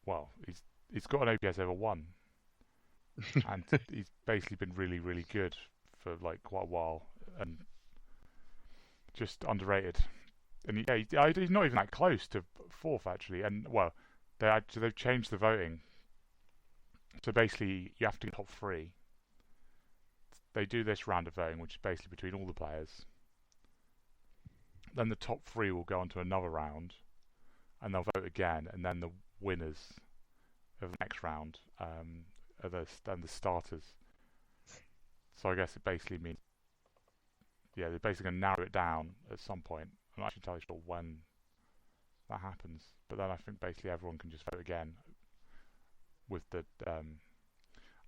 well, he's got an OPS over 1, and he's basically been really, really good for like quite a while, and just underrated. And he's not even that close to fourth actually. And well, they've changed the voting. So basically, you have to get top 3. They do this round of voting, which is basically between all the players. Then the top 3 will go on to another round, and they'll vote again, and then the winners of the next round are the starters. So I guess it basically means, yeah, they're basically going to narrow it down at some point. I'm not actually entirely sure when that happens, but then I think basically everyone can just vote again with the.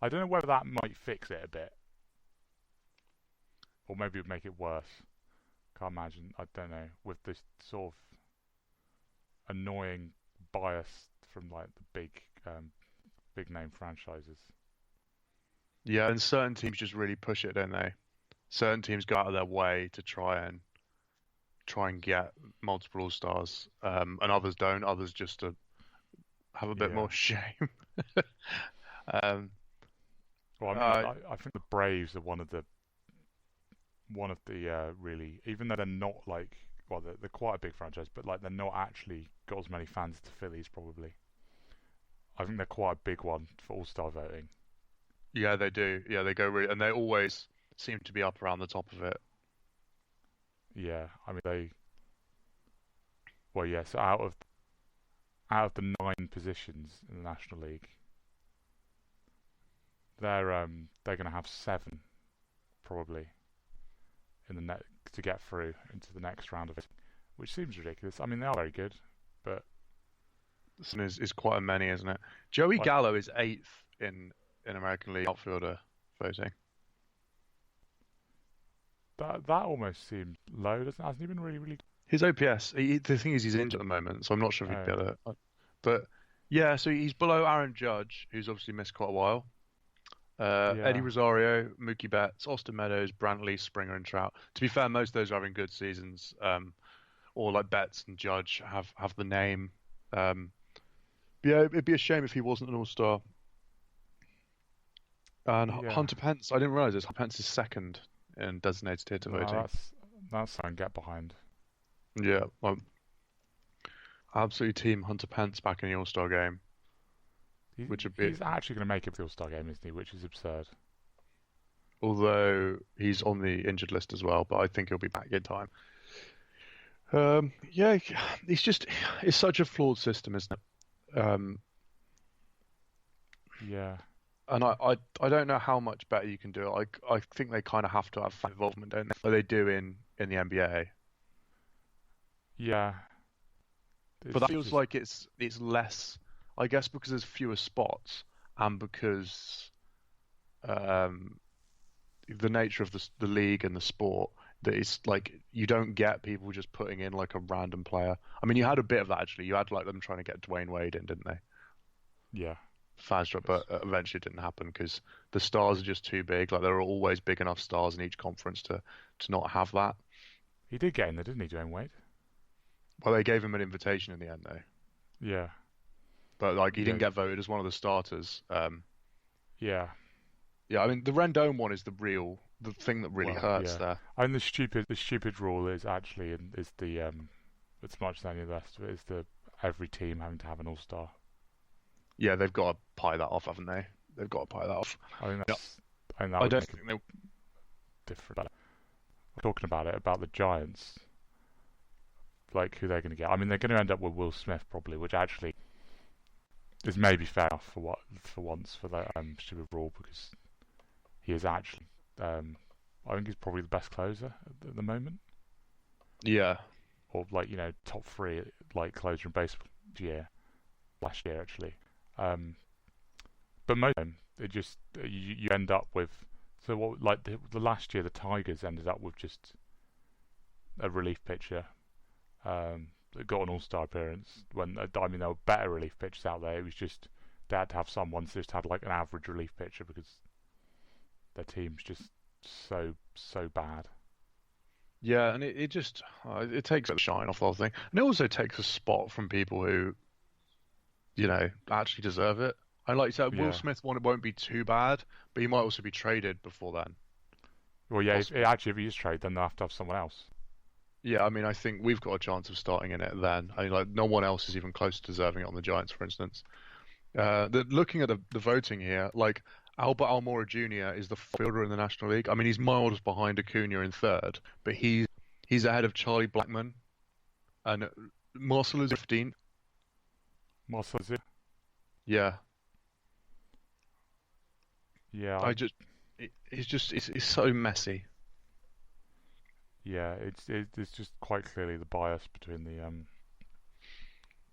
I don't know whether that might fix it a bit, or maybe it would make it worse. Can't imagine. I don't know, with this sort of annoying bias from like the big name franchises. Yeah, and certain teams just really push it, don't they? Certain teams go out of their way to try and get multiple All Stars, and others don't. Others just to have a bit more shame. Well, I think the Braves are one of the really, even though they're not like, well, they're quite a big franchise, but like they're not actually got as many fans as the Phillies probably. I think they're quite a big one for All-Star voting. Yeah, they do. Yeah, they go really, and they always seem to be up around the top of it. Yeah, I mean well, yeah. So out of the 9 positions in the National League, they're going to have 7 probably in the net to get through into the next round of it, which seems ridiculous. I mean, they are very good, but this is quite a many, isn't it? Joey Gallo is 8th in American League outfielder voting. That almost seems low, doesn't it? Hasn't he been really, really? His OPS. The thing is, he's injured at the moment, so I'm not sure if he'd get it. But yeah, so he's below Aaron Judge, who's obviously missed quite a while. Eddie Rosario, Mookie Betts, Austin Meadows, Brantley, Springer, and Trout. To be fair, most of those are having good seasons. Or like Betts and Judge have the name. Yeah, it'd be a shame if he wasn't an All-Star. And Hunter Pence, I didn't realize this. Hunter Pence is 2nd in designated hitter voting. That's something to get behind. Yeah, absolutely team Hunter Pence back in the All-Star game. He's actually going to make it to the All-Star game, isn't he? Which is absurd. Although he's on the injured list as well, but I think he'll be back in time. Yeah, it's such a flawed system, isn't it? Yeah. And I don't know how much better you can do it. I think they kind of have to have fan involvement, don't they? Like they do in the NBA. Yeah. But that feels like it's less, I guess, because there's fewer spots and because the nature of the league and the sport, that it's like you don't get people just putting in like a random player. I mean, you had a bit of that actually. You had like them trying to get Dwayne Wade in, didn't they? Yeah. Fast, but eventually it didn't happen because the stars are just too big. Like there are always big enough stars in each conference to not have that. He did get in there, didn't he, Dwayne Wade? Well, they gave him an invitation in the end, though. Yeah. But like he didn't get voted as one of the starters. Yeah. Yeah, I mean the Rendon one is the thing that really hurts there. I mean the stupid rule is actually is the as much as any of the rest of it is the every team having to have an All-Star. Yeah, they've got to pie that off, haven't they? They've got to pie that off. I think that's. I don't think they different. We're talking about the Giants, like who they're going to get. I mean, they're going to end up with Will Smith probably, which actually is maybe fair enough for once for that stupid rule because he is actually. I think he's probably the best closer at the moment. Yeah. Or like top 3 like closer in baseball last year actually. But most of them, it just you end up with like the last year the Tigers ended up with just a relief pitcher that got an All-Star appearance when I mean there were better relief pitchers out there. It was just they had to have someone that just had like an average relief pitcher because their team's just so bad. Yeah, and it just it takes the shine off the whole thing, and it also takes a spot from people who actually deserve it. And like you said, Will Yeah. Smith one, it won't be too bad, but he might also be traded before then, Well, yeah. possibly. If he is trade, then they'll have to have someone else. Yeah, I mean, I think we've got a chance of starting in it then. I mean, like no one else is even close to deserving it on the Giants, for instance. Looking at the voting here, like Albert Almora Jr. is the fielder in the National League. I mean, he's miles behind Acuna in third, but he's ahead of Charlie Blackmon and Marcell is 15th. Marcel, is it? Yeah, Yeah. it's so messy. Yeah. It's just quite clearly the bias between the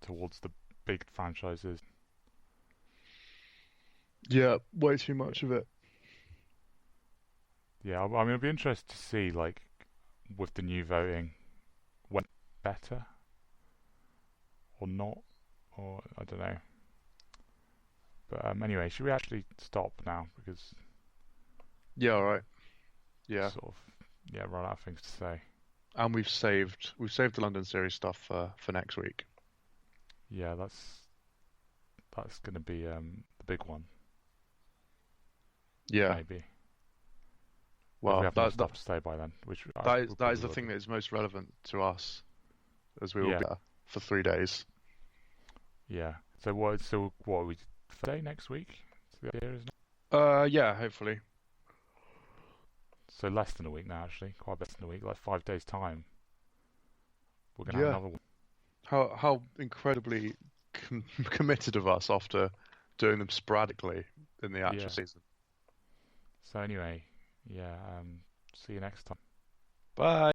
towards the big franchises. Yeah, way too much of it. Yeah. I mean, it'll be interesting to see like with the new voting, when better or not, or I don't know. But anyway, should we actually stop now because Yeah, all right. Yeah, sort of run out of things to say. and we've saved the London series stuff for next week. Yeah, that's going to be the big one. Yeah, Maybe if we well, have more stuff to say by then, which that is the will thing do. that is most relevant to us, as we will Yeah, be there for 3 days. yeah. So what are we Thursday next week? That's the idea, isn't it? Yeah, hopefully. So less than a week now, actually. Quite less than a week, like 5 days time. We're gonna have Yeah. another one. How incredibly committed of us after doing them sporadically in the actual Yeah. season. So anyway, yeah. See you next time. Bye.